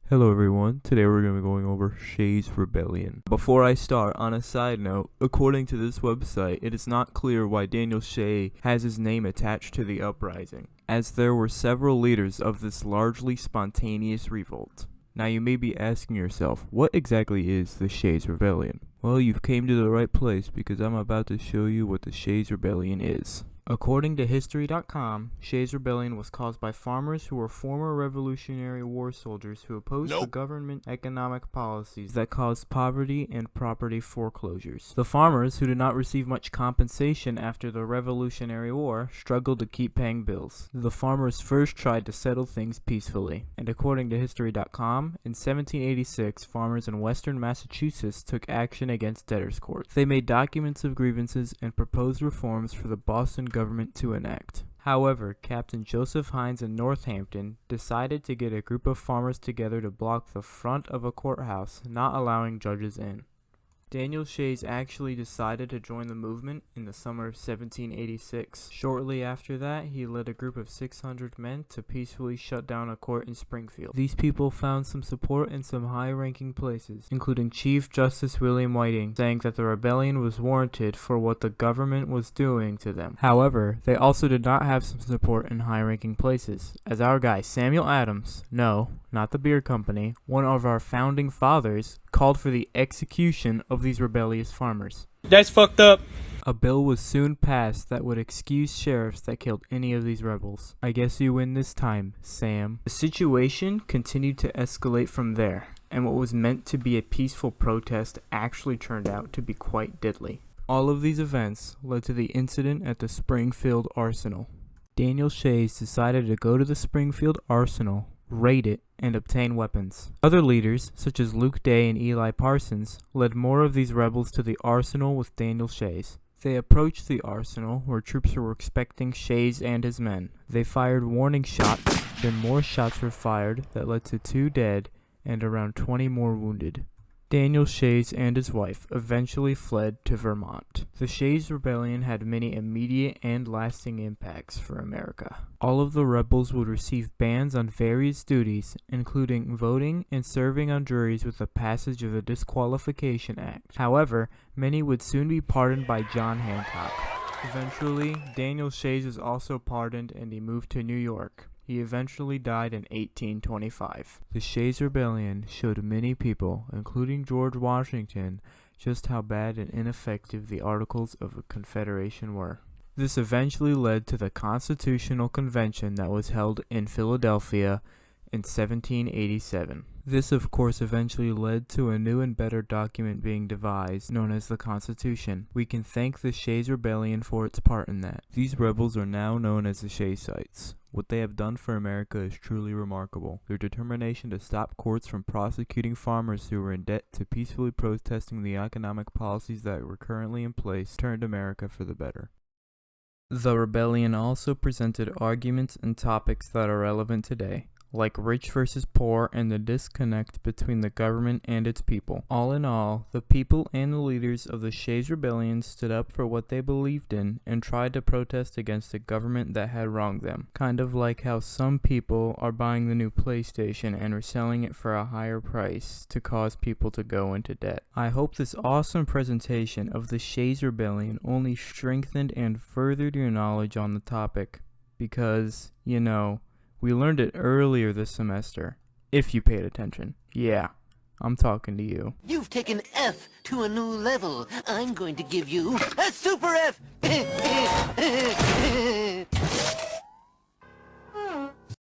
Hello everyone, today we're going to be going over Shays Rebellion. Before I start, on a side note, according to this website, it is not clear why Daniel Shay has his name attached to the uprising, as there were several leaders of this largely spontaneous revolt. Now you may be asking yourself, what exactly is the Shays Rebellion? Well, you've came to the right place because I'm about to show you what the Shays Rebellion is. According to History.com, Shays Rebellion was caused by farmers who were former Revolutionary War soldiers who opposed the government economic policies that caused poverty and property foreclosures. The farmers, who did not receive much compensation after the Revolutionary War, struggled to keep paying bills. The farmers first tried to settle things peacefully, and according to History.com, in 1786, farmers in western Massachusetts took action against debtors' courts. They made documents of grievances and proposed reforms for the Boston government to enact. However, Captain Joseph Hines in Northampton decided to get a group of farmers together to block the front of a courthouse, not allowing judges in. Daniel Shays actually decided to join the movement in the summer of 1786. Shortly after that, he led a group of 600 men to peacefully shut down a court in Springfield. These people found some support in some high-ranking places, including Chief Justice William Whiting, saying that the rebellion was warranted for what the government was doing to them. However, they also did not have some support in high-ranking places, as our guy Samuel Adams, no, not the beer company, one of our founding fathers, called for the execution of these rebellious farmers. That's fucked up. A bill was soon passed that would excuse sheriffs that killed any of these rebels. I guess you win this time, Sam. The situation continued to escalate from there, and what was meant to be a peaceful protest actually turned out to be quite deadly. All of these events led to the incident at the Springfield Arsenal. Daniel Shays decided to go to the Springfield Arsenal, raid it, and obtain weapons. Other leaders, such as Luke Day and Eli Parsons, led more of these rebels to the arsenal with Daniel Shays. They approached the arsenal, where troops were expecting Shays and his men. They fired warning shots, then more shots were fired that led to 2 dead and around 20 more wounded. Daniel Shays and his wife eventually fled to Vermont. The Shays Rebellion had many immediate and lasting impacts for America. All of the rebels would receive bans on various duties, including voting and serving on juries with the passage of the Disqualification Act. However, many would soon be pardoned by John Hancock. Eventually, Daniel Shays was also pardoned and he moved to New York. He eventually died in 1825. The Shays Rebellion showed many people, including George Washington, just how bad and ineffective the Articles of Confederation were. This eventually led to the Constitutional Convention that was held in Philadelphia in 1787. This, of course, eventually led to a new and better document being devised, known as the Constitution. We can thank the Shays Rebellion for its part in that. These rebels are now known as the Shaysites. What they have done for America is truly remarkable. Their determination to stop courts from prosecuting farmers who were in debt to peacefully protesting the economic policies that were currently in place turned America for the better. The rebellion also presented arguments and topics that are relevant today, like rich versus poor and the disconnect between the government and its people. All in all, the people and the leaders of the Shays Rebellion stood up for what they believed in and tried to protest against a government that had wronged them. Kind of like how some people are buying the new PlayStation and reselling it for a higher price to cause people to go into debt. I hope this awesome presentation of the Shays Rebellion only strengthened and furthered your knowledge on the topic, because, you know, we learned it earlier this semester, if you paid attention. Yeah, I'm talking to you. You've taken F to a new level. I'm going to give you a Super F!